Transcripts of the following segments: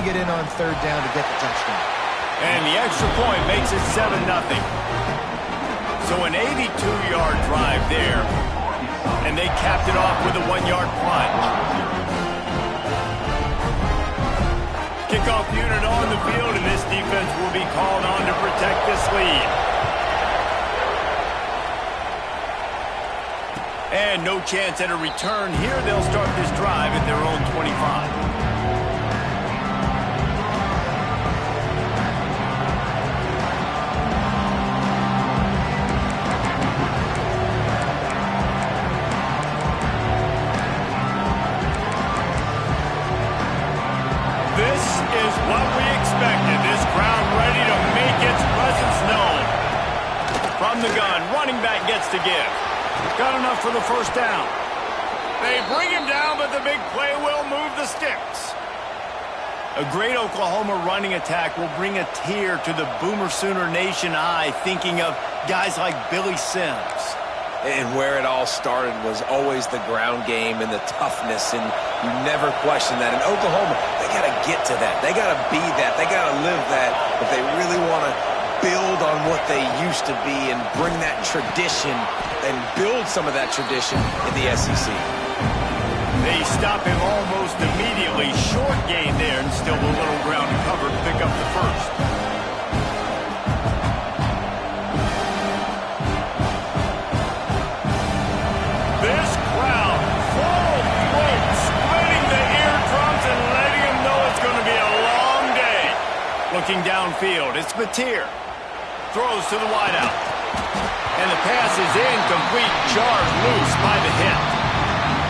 get in on third down to get the touchdown. And the extra point makes it 7-0. So an 82-yard drive there, and they capped it off with a 1-yard plunge. Kickoff unit on the field, and this defense will be called on to protect this lead. And no chance at a return here. They'll start this drive at their own 25. This is what we expected. This crowd ready to make its presence known. From the gun, running back gets to give. Got enough for the first down. They bring him down, but the big play will move the sticks. A great Oklahoma running attack will bring a tear to the Boomer Sooner Nation eye, thinking of guys like Billy Sims. And where it all started was always the ground game and the toughness, and you never question that. In Oklahoma, they got to get to that. They got to be that. They got to live that if they really want to build on what they used to be and bring that tradition and build some of that tradition in the SEC. They stop him almost immediately. Short gain there, and still a little ground to cover to pick up the first. This crowd, full throat, splitting the eardrums and letting them know it's going to be a long day. Looking downfield, it's Mateer. Throws to the wideout. And the pass is incomplete, jarred loose by the hit.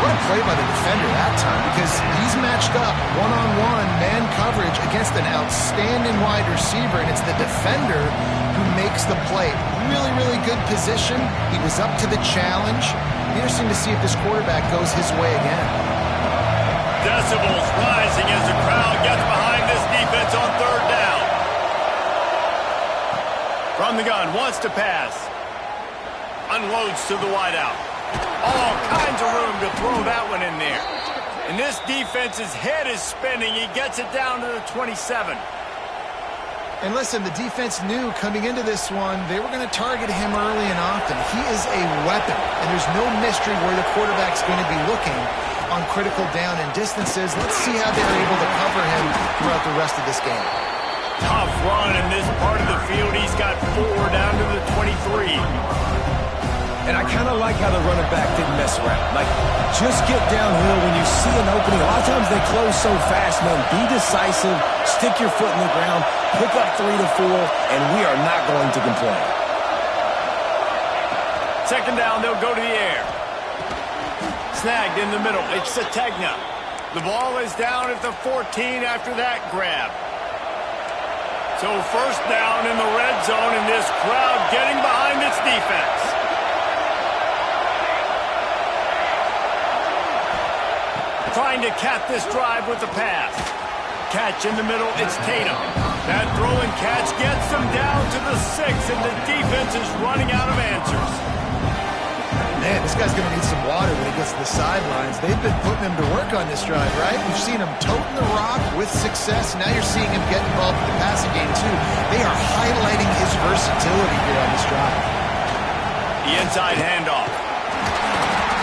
What a play by the defender that time, because he's matched up one-on-one man coverage against an outstanding wide receiver, and it's the defender who makes the play. Really, really good position. He was up to the challenge. Interesting to see if this quarterback goes his way again. Decibels rising as the crowd gets behind this defense on third down. From the gun, wants to pass. Unloads to the wideout. All kinds of room to throw that one in there. And this defense's head is spinning. He gets it down to the 27. And listen, the defense knew coming into this one, they were going to target him early and often. He is a weapon, and there's no mystery where the quarterback's going to be looking on critical down and distances. Let's see how they're able to cover him throughout the rest of this game. Tough run in this part of the field. He's got 4 down to the 23. And I kind of like how the running back didn't mess around. Like, just get downhill when you see an opening. A lot of times they close so fast, man. Be decisive, stick your foot in the ground, pick up 3 to 4, and we are not going to complain. Second down, they'll go to the air. Snagged in the middle. It's Sategna. The ball is down at the 14 after that grab. So first down in the red zone, and this crowd getting behind its defense. Trying to cap this drive with the pass. Catch in the middle, it's Tatum. That throw and catch gets them down to the 6, and the defense is running out of answers. Man, this guy's going to need some water when he gets to the sidelines. They've been putting him to work on this drive, right? We've seen him toting the rock with success. Now you're seeing him get involved in the passing game, too. They are highlighting his versatility here on this drive. The inside handoff.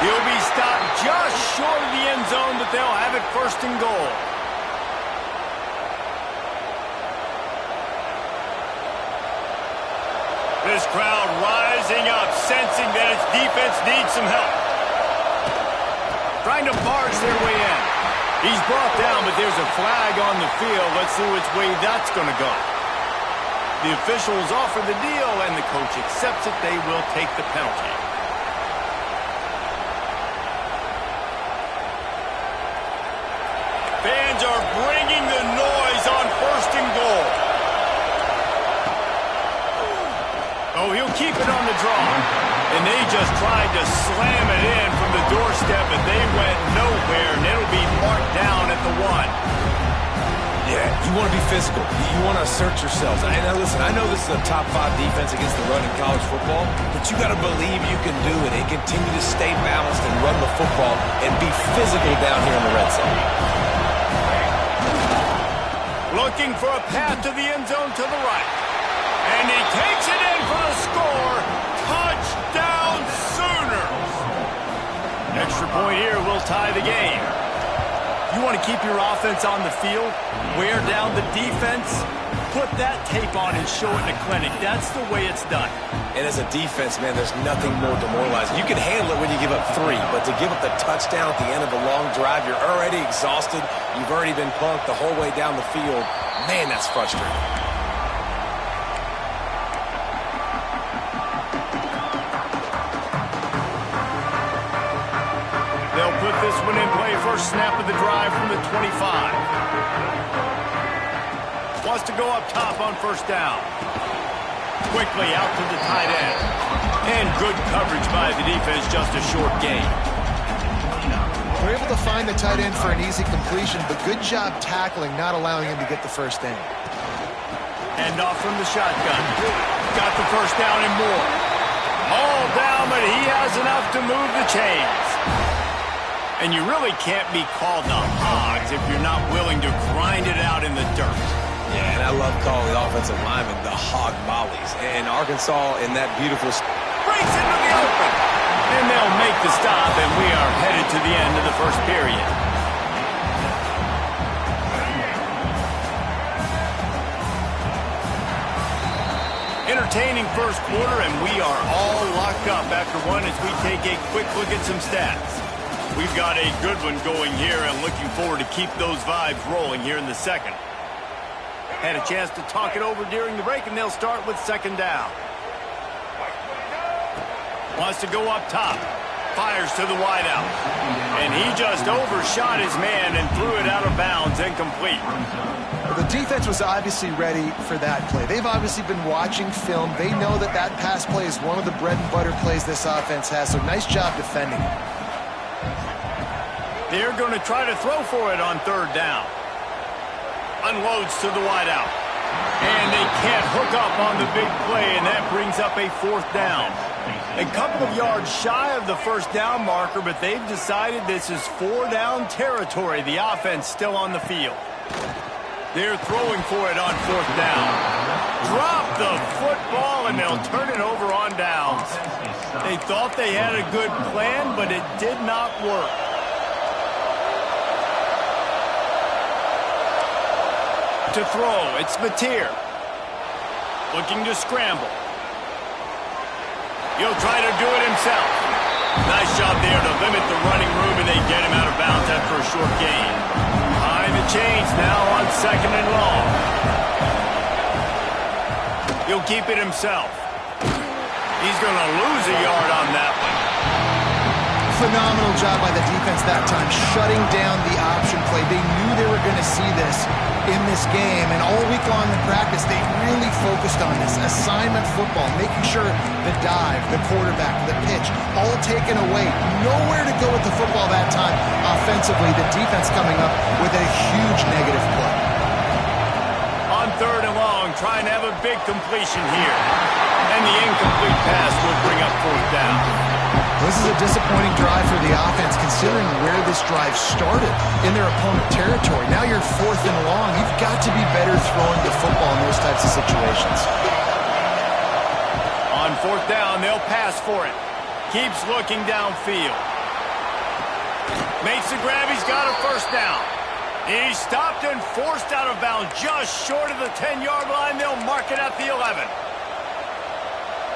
He'll be stopped just short of the end zone, but they'll have it first and goal. This crowd rising up, sensing that its defense needs some help. Trying to barge their way in. He's brought down, but there's a flag on the field. Let's see which way that's going to go. The officials offer the deal, and the coach accepts it. They will take the penalty. Fans are bringing the noise on first and goal. Oh, he'll keep it on the draw. And they just tried to slam it in from the doorstep, but they went nowhere, and it'll be marked down at the 1. Yeah, you want to be physical. You want to assert yourselves. And listen, I know this is a top 5 defense against the run in college football, but you got to believe you can do it and continue to stay balanced and run the football and be physical down here in the red zone. Looking for a path to the end zone to the right. And he takes it in for the score. Touchdown Sooners. Extra point here will tie the game. You want to keep your offense on the field, wear down the defense, put that tape on and show it in a clinic. That's the way it's done. And as a defense, man, there's nothing more demoralizing. You can handle it when you give up 3, but to give up the touchdown at the end of a long drive, you're already exhausted. You've already been punked the whole way down the field. Man, that's frustrating. They'll put this one in play. First snap of the drive from the 25. Wants to go up top on first down. Quickly out to the tight end. And good coverage by the defense, just a short gain. We're able to find the tight end for an easy completion, but good job tackling, not allowing him to get the first down. Hand off from the shotgun. Got the first down and more. All down, but he has enough to move the chains. And you really can't be called the Hogs if you're not willing to grind it out in the dirt. Yeah, and I love calling the offensive linemen the hog mollies. And Arkansas in that beautiful... Breaks into the open. And they'll make the stop, and we are headed to the end of the first period. Entertaining first quarter, and we are all locked up after one as we take a quick look at some stats. We've got a good one going here and looking forward to keep those vibes rolling here in the second. Had a chance to talk it over during the break, and they'll start with second down. Wants to go up top. Fires to the wideout. And he just overshot his man and threw it out of bounds, incomplete. Well, the defense was obviously ready for that play. They've obviously been watching film. They know that that pass play is one of the bread and butter plays this offense has, so nice job defending it. They're going to try to throw for it on third down. Unloads to the wideout. And they can't hook up on the big play, and that brings up a fourth down. A couple of yards shy of the first down marker, but they've decided this is 4-down territory. The offense still on the field. They're throwing for it on fourth down. Drop the football, and they'll turn it over on downs. They thought they had a good plan, but it did not work. To throw, it's Mateer. Looking to scramble. He'll try to do it himself. Nice job there to limit the running room, and they get him out of bounds after a short gain. Behind the chains now on second and long. He'll keep it himself. He's going to lose a yard on that one. Phenomenal job by the defense that time, shutting down the option play. They knew they were going to see this in this game, and all week long in practice, they really focused on this assignment football, making sure the dive, the quarterback, the pitch, all taken away. Nowhere to go with the football that time offensively. The defense coming up with a huge negative play. On third and long, trying to have a big completion here. And the incomplete pass will bring up fourth down. This is a disappointing drive for the offense, considering where this drive started in their opponent territory. Now you're fourth and long. You've got to be better throwing the football in those types of situations. On fourth down, they'll pass for it. Keeps looking downfield. Makes the grab. He's got a first down. He's stopped and forced out of bounds just short of the 10-yard line. They'll mark it at the 11.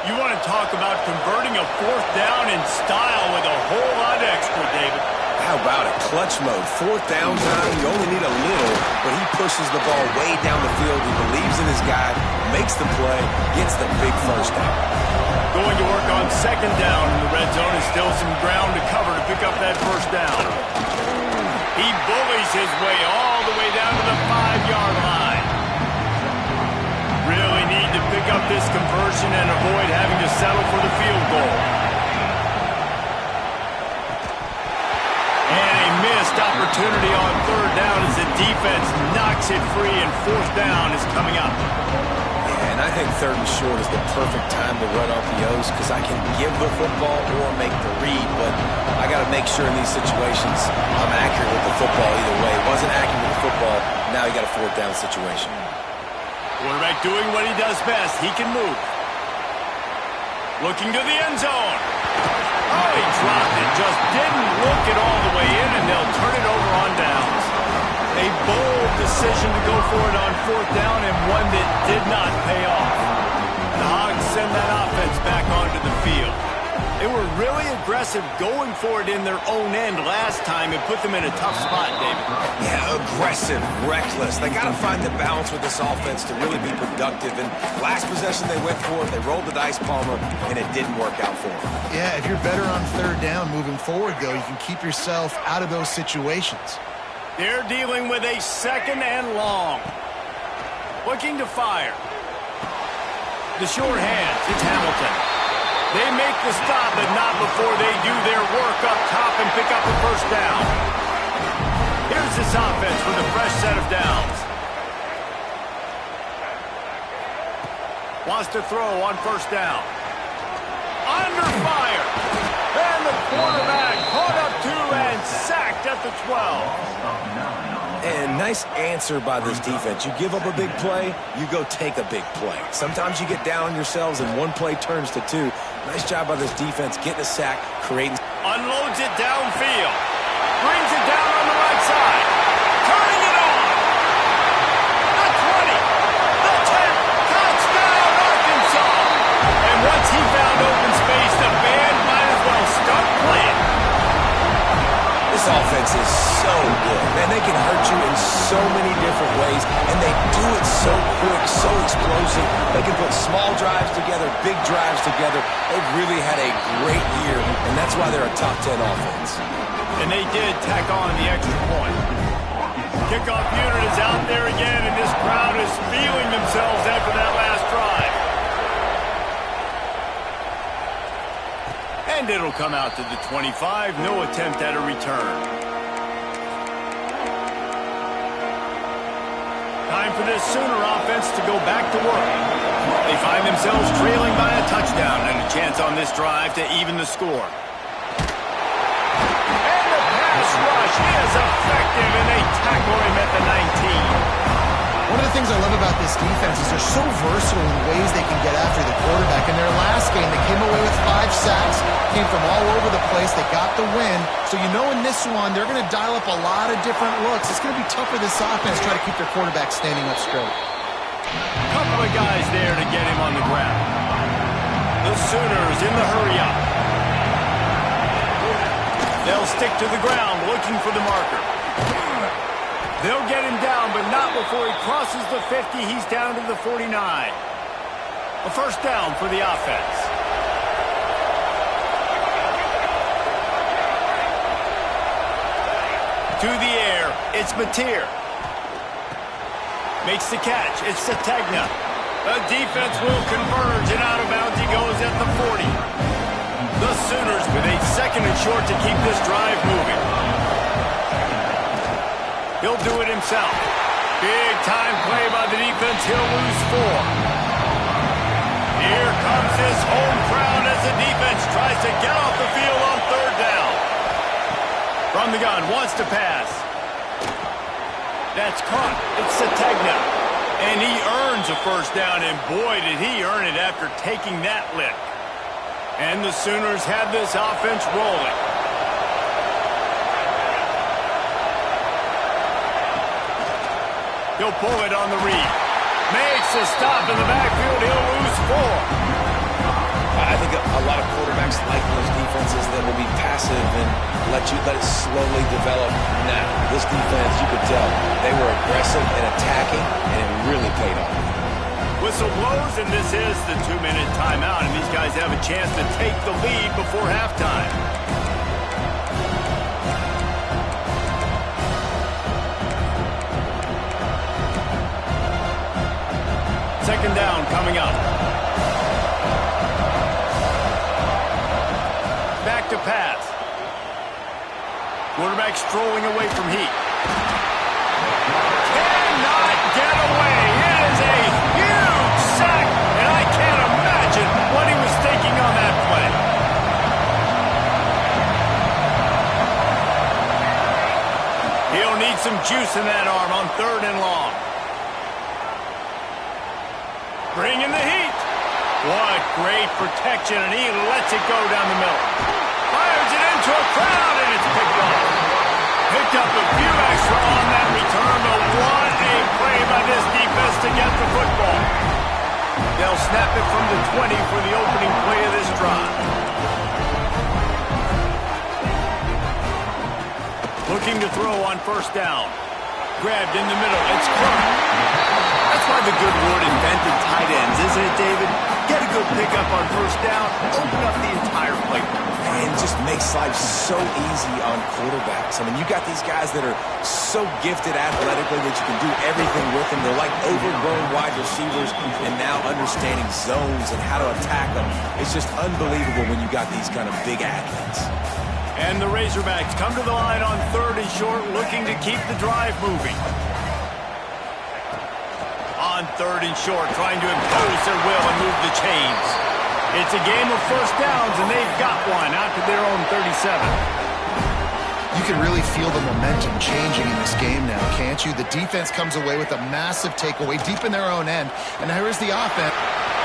You want to talk about converting a fourth down in style with a whole lot extra, David. How about it? Clutch mode. Fourth down time, you only need a little, but he pushes the ball way down the field. He believes in his guy, makes the play, gets the big first down. Going to work on second down in the red zone, and still some ground to cover to pick up that first down. He bullies his way all the way down to the 5-yard line. Really need to pick up this conversion and avoid having to settle for the field goal. And a missed opportunity on third down as the defense knocks it free, and fourth down is coming up. Yeah, and I think third and short is the perfect time to run RPOs because I can give the football or make the read, but I got to make sure in these situations I'm accurate with the football either way. Wasn't accurate with the football, now you got a fourth down situation. Quarterback doing what he does best. He can move. Looking to the end zone. Oh, he dropped it. Just didn't look it all the way in, and they'll turn it over on downs. A bold decision to go for it on fourth down, and one that did not pay off. The Hogs send that offense back onto the field. They were really aggressive going for it in their own end last time and put them in a tough spot, David. Yeah, aggressive, reckless. They got to find the balance with this offense to really be productive. And last possession they went for it, they rolled the dice, Palmer, and it didn't work out for them. Yeah, if you're better on third down moving forward, though, you can keep yourself out of those situations. They're dealing with a second and long. Looking to fire. The short hands, it's Hamilton. They make the stop, but not before they do their work up top and pick up the first down. Here's this offense with a fresh set of downs. Wants to throw on first down. Under fire. And the quarterback caught up to and sacked at the 12. And nice answer by this defense. You give up a big play, you go take a big play. Sometimes you get down on yourselves and one play turns to two. Nice job by this defense getting a sack, creating. Unloads it downfield. Brings it down on the right side. Turning it on. The 20. The 10. Touchdown, Arkansas. And once he found open space, the band might as well start playing. This offense is so good. Man, they can hurt you in so many different ways, and they do it so quick, so explosive. They can put small drives together, big drives together. They've really had a great year, and that's why they're a top 10 offense. And they did tack on the extra point. Kickoff unit is out there again, and this crowd is feeling themselves after that last drive. And it'll come out to the 25. No attempt at a return. Time for this Sooner offense to go back to work. They find themselves trailing by a touchdown and a chance on this drive to even the score. And the pass rush is effective, and they tackle him at the 19. One of the things I love about this defense is they're so versatile in the ways they can get after the quarterback. In their last game, they came away with 5 sacks, came from all over the place. They got the win. So you know in this one, they're going to dial up a lot of different looks. It's going to be tough for this offense to try to keep their quarterback standing up straight. Couple of guys there to get him on the ground. The Sooners in the hurry-up. They'll stick to the ground looking for the marker. They'll get him down, but not before he crosses the 50. He's down to the 49. A first down for the offense. To the air, it's Mateer. Makes the catch, it's Sategna. The defense will converge, and out of bounds he goes at the 40. The Sooners with a second and short to keep this drive moving. He'll do it himself. Big time play by the defense. He'll lose 4. Here comes his home crowd as the defense tries to get off the field on third down. From the gun, wants to pass. That's caught. It's Sategna. And he earns a first down, and boy, did he earn it after taking that lick. And the Sooners have this offense rolling. He'll pull it on the read. Makes a stop in the backfield. He'll lose 4. I think a lot of quarterbacks like those defenses that will be passive and let it slowly develop. Now, this defense, you could tell, they were aggressive and attacking, and it really paid off. Whistle blows, and this is the 2-minute timeout, and these guys have a chance to take the lead before halftime. Second down coming up. Back to pass. Quarterback strolling away from heat. Cannot get away. It is a huge sack, and I can't imagine what he was thinking on that play. He'll need some juice in that arm on 3rd and long. Bringing the heat. What great protection, and he lets it go down the middle. Fires it into a crowd, and it's picked off. Picked up a few extra on that return, but what a play by this defense to get the football. They'll snap it from the 20 for the opening play of this drive. Looking to throw on 1st down. Grabbed in the middle. It's caught. That's why the good Lord invented tight ends, isn't it, David? Get a good pickup on 1st down, open up the entire playbook. And just makes life so easy on quarterbacks. I mean, you got these guys that are so gifted athletically that you can do everything with them. They're like overgrown wide receivers, and now understanding zones and how to attack them. It's just unbelievable when you got these kind of big athletes. And the Razorbacks come to the line on 3rd and short, looking to keep the drive moving. On 3rd and short, trying to impose their will and move the chains. It's a game of 1st downs, and they've got one out to their own 37. You can really feel the momentum changing in this game now, can't you? The defense comes away with a massive takeaway deep in their own end, and here is the offense.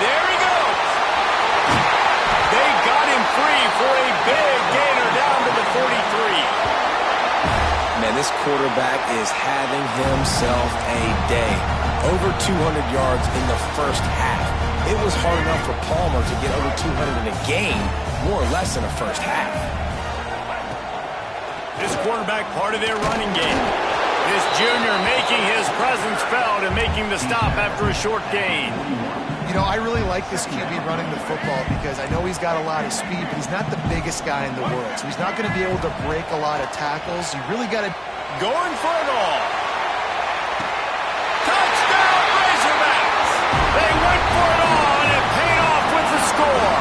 There he goes. They got him free for a big gainer down to the 43. Man, this quarterback is having himself a day. Over 200 yards in the 1st half. It was hard enough for Palmer to get over 200 in a game, more or less in the 1st half. This quarterback part of their running game. This junior making his presence felt and making the stop after a short gain. You know, I really like this QB running the football because I know he's got a lot of speed, but he's not the biggest guy in the world. So he's not going to be able to break a lot of tackles. You really got to... Going for it all. Touchdown, Razorbacks! They went for it all, and it paid off with the score.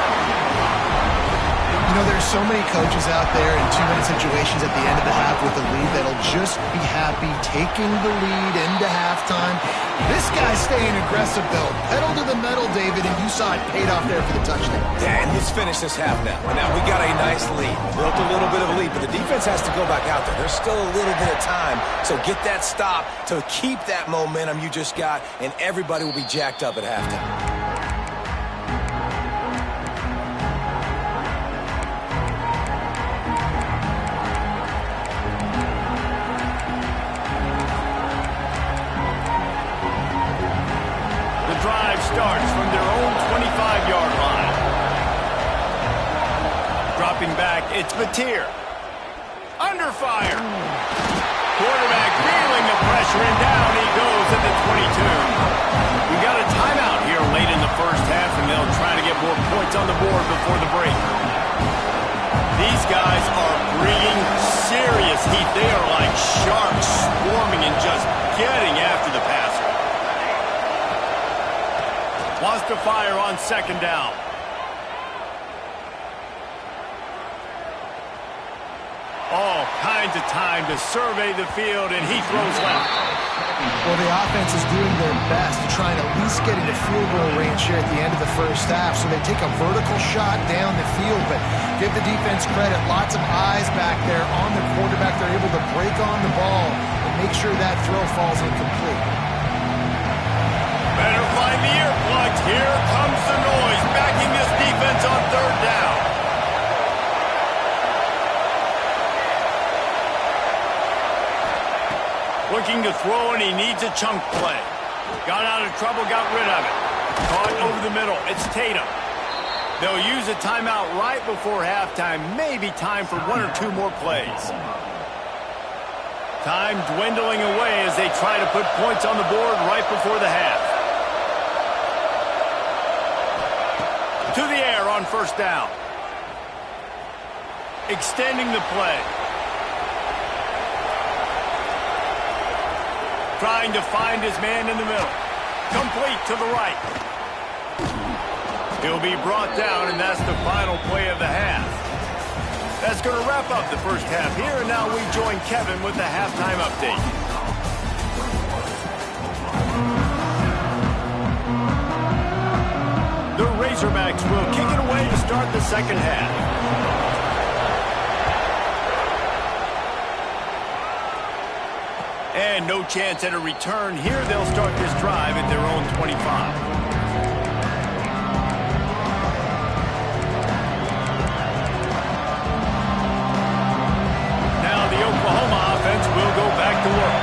You know, there's so many coaches out there in 2-minute situations at the end of the half with the lead that'll just be happy taking the lead into halftime. This guy's staying aggressive, though. Pedal to the metal, David, and you saw it paid off there for the touchdown. And let's finish this half now. And now we got a nice lead. Built a little bit of a lead, but the defense has to go back out there. There's still a little bit of time, so get that stop to keep that momentum you just got, and everybody will be jacked up at halftime. Starts from their own 25-yard line. Dropping back, it's Batir. Under fire. Quarterback feeling the pressure, and down he goes at the 22. We got a timeout here late in the 1st half, and they'll try to get more points on the board before the break. These guys are bringing serious heat. They are like sharks swarming and just getting after the passer. Wants to fire on 2nd down. All kinds of time to survey the field, and he throws left. Well, the offense is doing their best to try and at least get into field goal range here at the end of the 1st half. So they take a vertical shot down the field, but give the defense credit. Lots of eyes back there on the quarterback. They're able to break on the ball and make sure that throw falls incomplete. Better find the earplugs. Here comes the noise, backing this defense on 3rd down. Looking to throw, and he needs a chunk play. Got out of trouble, got rid of it. Caught over the middle. It's Tatum. They'll use a timeout right before halftime. Maybe time for 1 or 2 more plays. Time dwindling away as they try to put points on the board right before the half. To the air on 1st down. Extending the play. Trying to find his man in the middle. Complete to the right. He'll be brought down, and that's the final play of the half. That's going to wrap up the 1st half here, and now we join Kevin with the halftime update. Razorbacks will kick it away to start the second half. And no chance at a return here. They'll start this drive at their own 25. Oklahoma offense will go back to work.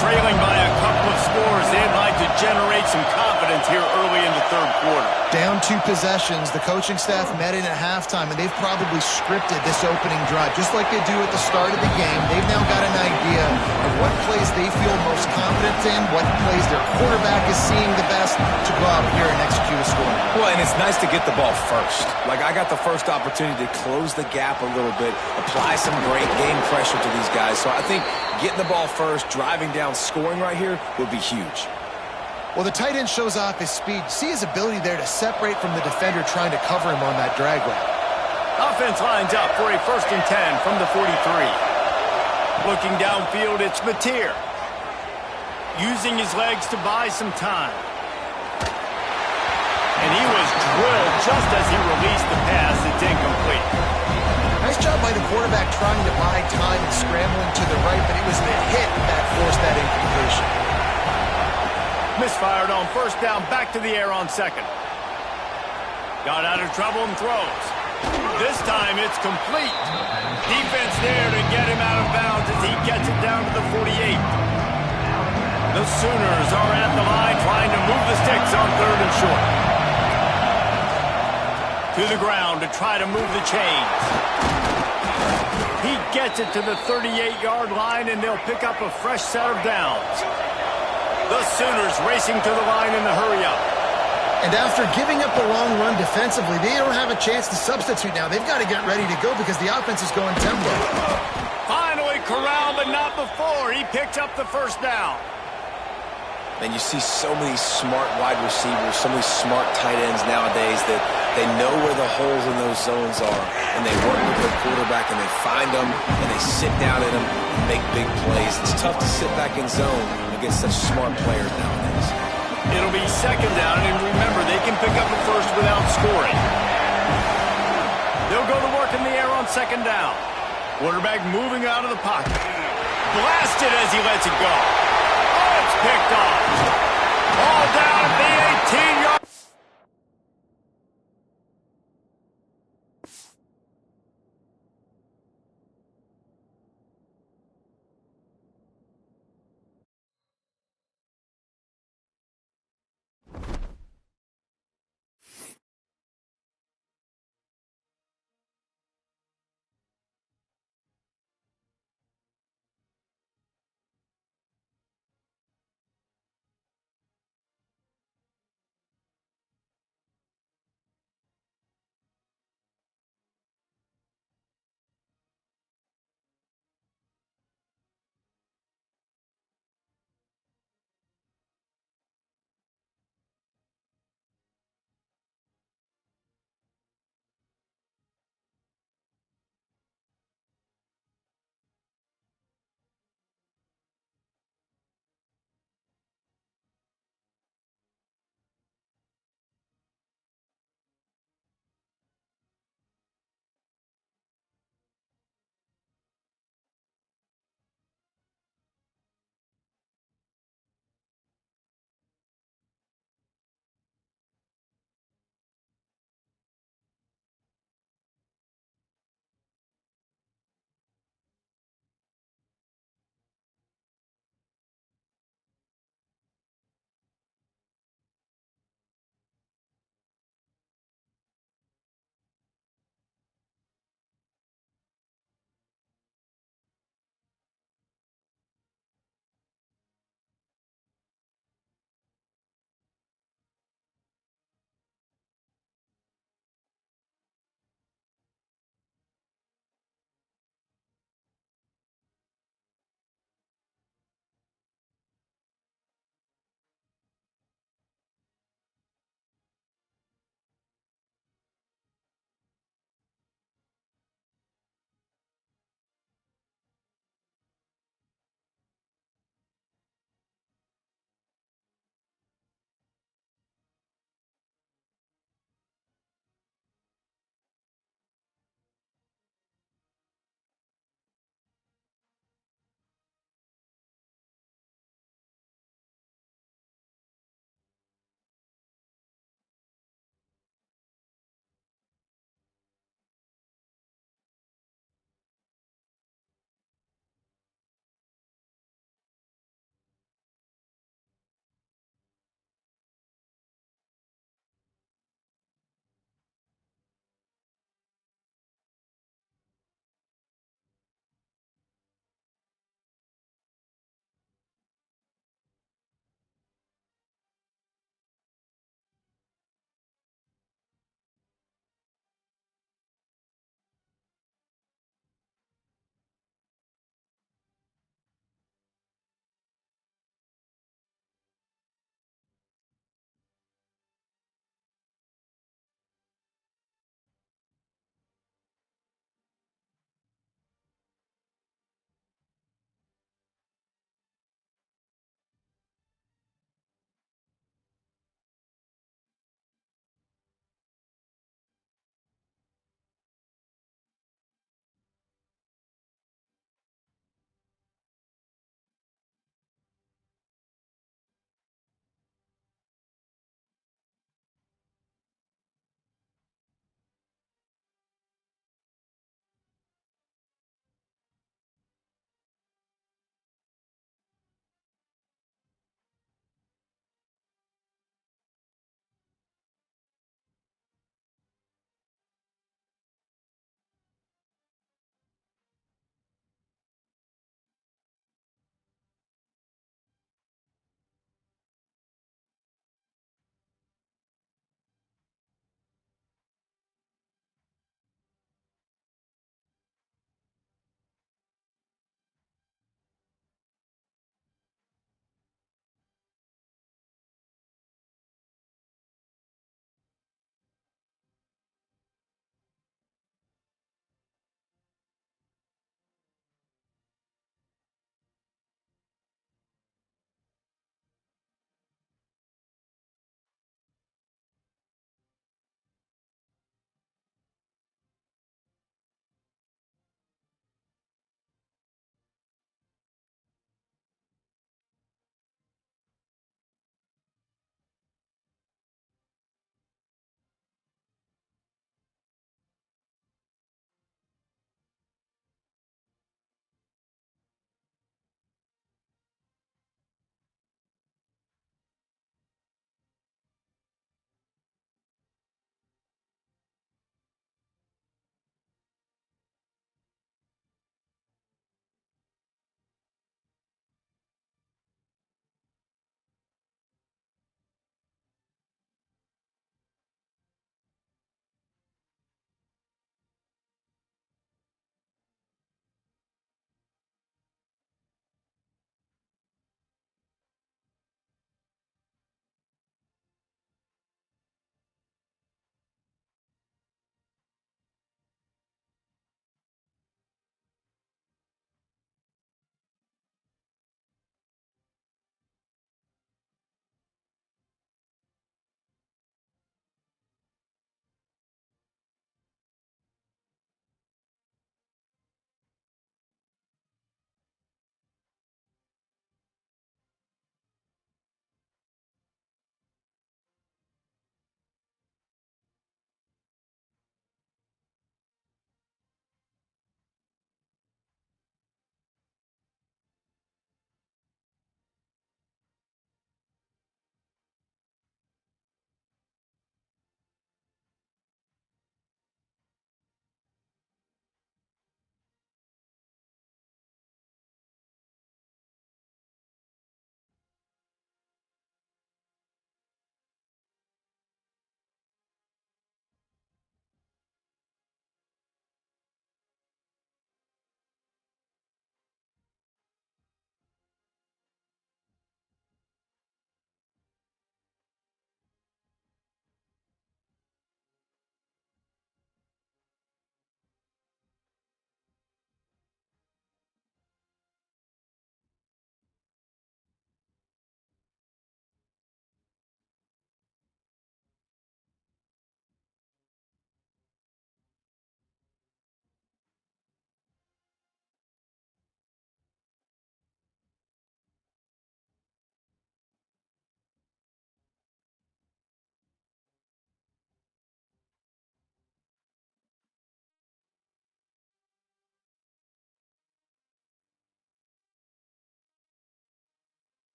Trailing by a couple of scores, they'd like to generate some confidence here early in the third quarter. Down 2 possessions, the coaching staff met in at halftime, and they've probably scripted this opening drive, just like they do at the start of the game. They've now got an idea of what plays they feel most confident in, what plays their quarterback is seeing the best to go out here and execute a score. Well, and it's nice to get the ball first. Like, I got the first opportunity to close the gap a little bit, apply some great game pressure to these guys. So I think getting the ball first, driving down, scoring right here would be huge. Well, the tight end shows off his speed. See his ability there to separate from the defender trying to cover him on that drag route. Offense lines up for a 1st and 10 from the 43. Looking downfield, it's Mateer. Using his legs to buy some time. And he was drilled just as he released the pass. It's incomplete. Nice job by the quarterback trying to buy time and scrambling to the right, but it was the hit that forced that incompletion. Misfired on 1st down, back to the air on 2nd. Got out of trouble and throws. This time it's complete. Defense there to get him out of bounds as he gets it down to the 48. The Sooners are at the line trying to move the sticks on 3rd and short. To the ground to try to move the chains. He gets it to the 38-yard line, and they'll pick up a fresh set of downs. The Sooners racing to the line in the hurry-up. And after giving up a long run defensively, they don't have a chance to substitute now. They've got to get ready to go because the offense is going tempo. Finally corralled, but not before. He picks up the 1st down. And you see so many smart wide receivers, so many smart tight ends nowadays that they know where the holes in those zones are, and they work with their quarterback, and they find them, and they sit down in them and make big plays. It's tough to sit back in zone against such smart players nowadays. It'll be 2nd down, and remember, they can pick up a 1st without scoring. They'll go to work in the air on 2nd down. Quarterback moving out of the pocket. Blasted as he lets it go. Oh, it's picked off.